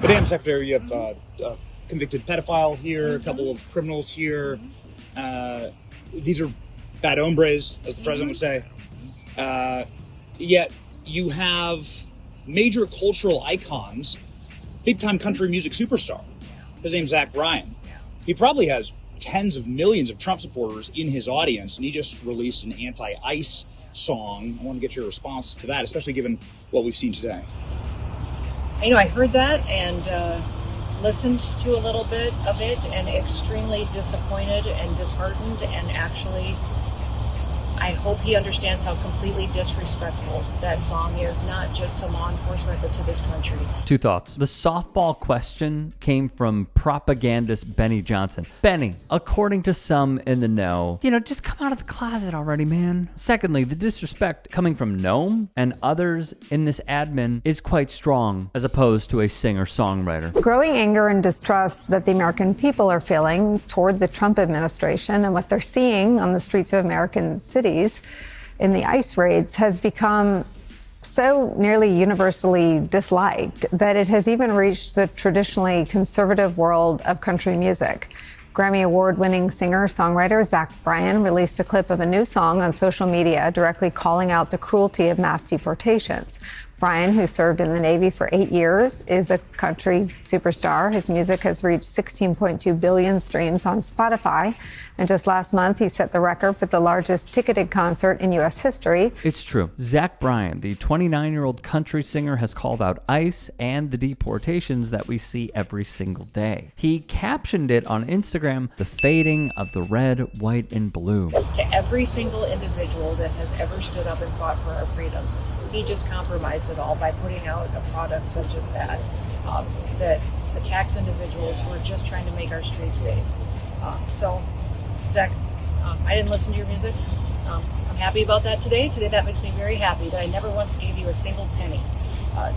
Madam Secretary, you have a convicted pedophile here, a couple of criminals here. These are bad hombres, as the president would say. Yet you have major cultural icons, big-time country music superstar. His name's Zach Bryan. He probably has tens of millions of Trump supporters in his audience, and he just released an anti-ICE song. I want to get your response to that, especially given what we've seen today. I heard that and listened to a little bit of it and extremely disappointed and disheartened, and actually I hope he understands how completely disrespectful that song is, not just to law enforcement, but to this country. Two thoughts. The softball question came from propagandist Benny Johnson. Benny, according to some in the know, just come out of the closet already, man. Secondly, the disrespect coming from Noam and others in this admin is quite strong, as opposed to a singer-songwriter. Growing anger and distrust that the American people are feeling toward the Trump administration and what they're seeing on the streets of American cities in the ICE raids has become so nearly universally disliked that it has even reached the traditionally conservative world of country music. Grammy Award-winning singer-songwriter Zach Bryan released a clip of a new song on social media directly calling out the cruelty of mass deportations. Bryan, who served in the Navy for 8 years, is a country superstar. His music has reached 16.2 billion streams on Spotify. And just last month, he set the record for the largest ticketed concert in U.S. history. It's true. Zach Bryan, the 29-year-old country singer, has called out ICE and the deportations that we see every single day. He captioned it on Instagram, "The fading of the red, white, and blue." To every single individual that has ever stood up and fought for our freedoms, he just compromised it all by putting out a product such as that, that attacks individuals who are just trying to make our streets safe. So, Zach, I didn't listen to your music. I'm happy about that today. Today, that makes me very happy that I never once gave you a single penny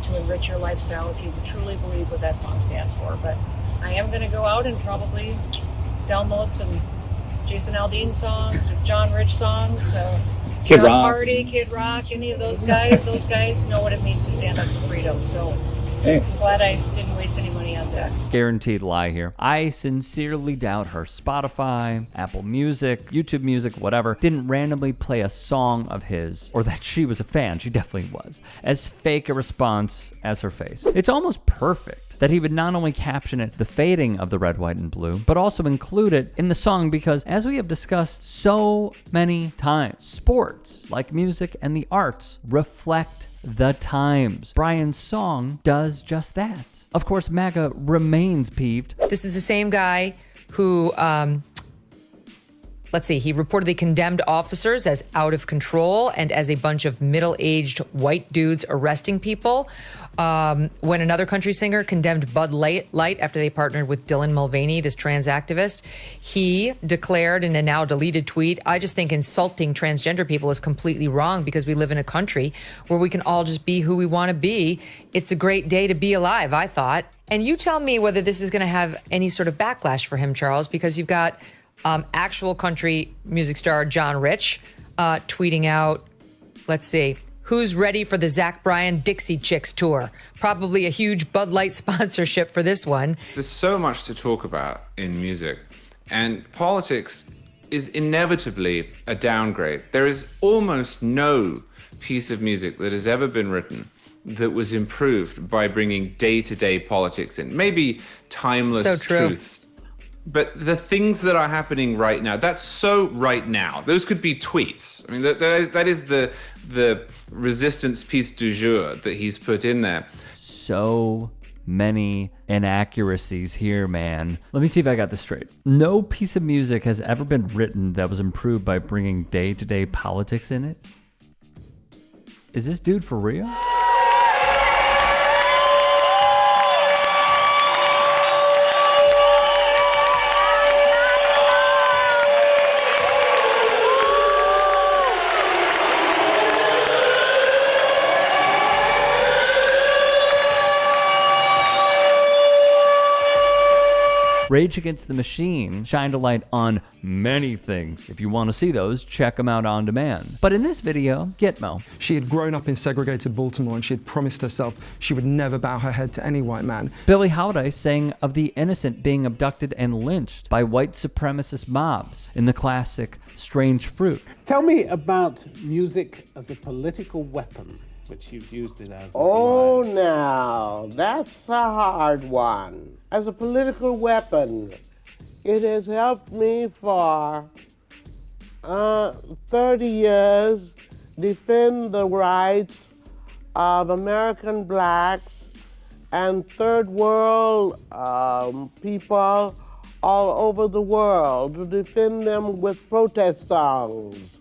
to enrich your lifestyle if you truly believe what that song stands for. But I am going to go out and probably download some Jason Aldean songs or John Rich songs. Kid Rock. Party, Kid Rock, any of those guys. Those guys know what it means to stand up for freedom. So I'm glad I didn't waste any money on Zach. Guaranteed lie here. I sincerely doubt her Spotify, Apple Music, YouTube Music, whatever, didn't randomly play a song of his, or that she was a fan, she definitely was, as fake a response as her face. It's almost perfect that he would not only caption it, "The fading of the red, white, and blue," but also include it in the song because, as we have discussed so many times, sports, like music and the arts, reflect the times. Bryan's song does just that. Of course, MAGA remains peeved. This is the same guy who, he reportedly condemned officers as out of control and as a bunch of middle-aged white dudes arresting people. When another country singer condemned Bud Light after they partnered with Dylan Mulvaney, this trans activist, he declared in a now deleted tweet, "I just think insulting transgender people is completely wrong because we live in a country where we can all just be who we want to be. It's a great day to be alive," I thought. And you tell me whether this is going to have any sort of backlash for him, Charles, because you've got actual country music star John Rich tweeting out, "Who's ready for the Zach Bryan Dixie Chicks tour?" Probably a huge Bud Light sponsorship for this one. There's so much to talk about in music, and politics is inevitably a downgrade. There is almost no piece of music that has ever been written that was improved by bringing day-to-day politics in. Maybe timeless truths. But the things that are happening right now, that's so right now. Those could be tweets. I mean, that is the resistance piece du jour that he's put in there. So many inaccuracies here, man. Let me see if I got this straight. No piece of music has ever been written that was improved by bringing day-to-day politics in it. Is this dude for real? Rage Against the Machine shined a light on many things. If you want to see those, check them out on demand. But in this video, Gitmo. She had grown up in segregated Baltimore and she had promised herself she would never bow her head to any white man. Billie Holiday sang of the innocent being abducted and lynched by white supremacist mobs in the classic Strange Fruit. Tell me about music as a political weapon, which you've used it as. Oh, now, that's a hard one. As a political weapon, it has helped me for 30 years defend the rights of American blacks and third world people all over the world, to defend them with protest songs.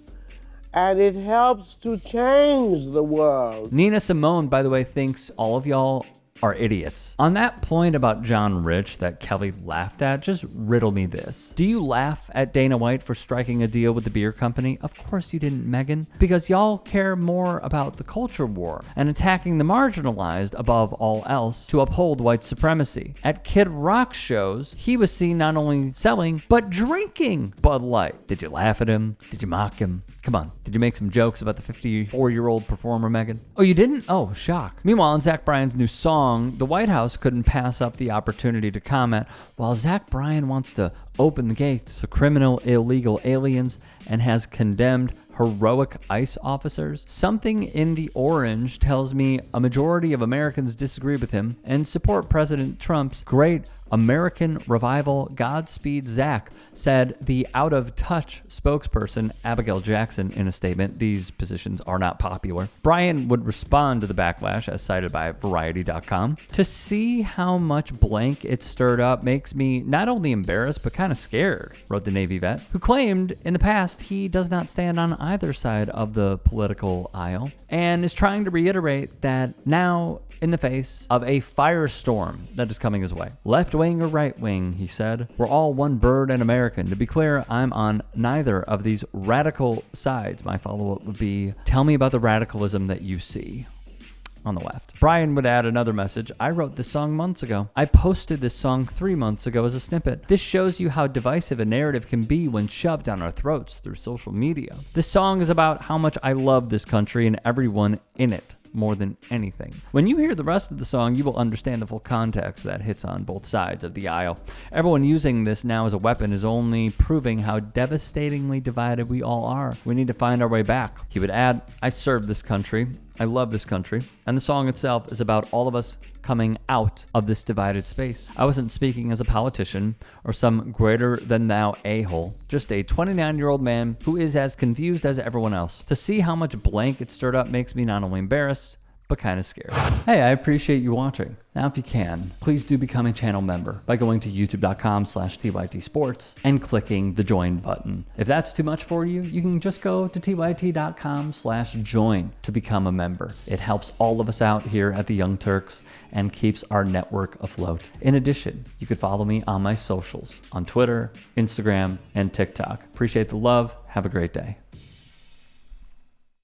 And it helps to change the world. Nina Simone, by the way, thinks all of y'all are idiots. On that point about John Rich that Kelly laughed at, just riddle me this. Do you laugh at Dana White for striking a deal with the beer company? Of course you didn't, Megan, because y'all care more about the culture war and attacking the marginalized above all else to uphold white supremacy. At Kid Rock shows, he was seen not only selling, but drinking Bud Light. Did you laugh at him? Did you mock him? Come on, did you make some jokes about the 54-year-old performer, Megan? Oh, you didn't? Oh, shock. Meanwhile, in Zach Bryan's new song, the White House couldn't pass up the opportunity to comment, while Zach Bryan wants to open the gates to criminal illegal aliens and has condemned heroic ICE officers. Something in the orange tells me a majority of Americans disagree with him and support President Trump's great American revival. Godspeed, Zach, said the out-of-touch spokesperson Abigail Jackson in a statement. These positions are not popular. Bryan would respond to the backlash, as cited by Variety.com. To see how much blank it stirred up makes me not only embarrassed, but kind of scared, wrote the Navy vet, who claimed in the past he does not stand on either side of the political aisle, and is trying to reiterate that now in the face of a firestorm that is coming his way. Left wing or right wing, he said, we're all one bird and American. To be clear, I'm on neither of these radical sides. My follow-up would be, tell me about the radicalism that you see on the left. Bryan would add another message. I wrote this song months ago. I posted this song 3 months ago as a snippet. This shows you how divisive a narrative can be when shoved down our throats through social media. This song is about how much I love this country and everyone in it more than anything. When you hear the rest of the song, you will understand the full context that hits on both sides of the aisle. Everyone using this now as a weapon is only proving how devastatingly divided we all are. We need to find our way back. He would add, I serve this country. I love this country. And the song itself is about all of us coming out of this divided space. I wasn't speaking as a politician or some greater than thou a-hole, just a 29-year-old man who is as confused as everyone else. To see how much blank it stirred up makes me not only embarrassed, but kind of scared. Hey, I appreciate you watching. Now, if you can, please do become a channel member by going to youtube.com/TYTsports and clicking the join button. If that's too much for you, you can just go to tyt.com/join to become a member. It helps all of us out here at the Young Turks and keeps our network afloat. In addition, you could follow me on my socials on Twitter, Instagram, and TikTok. Appreciate the love. Have a great day.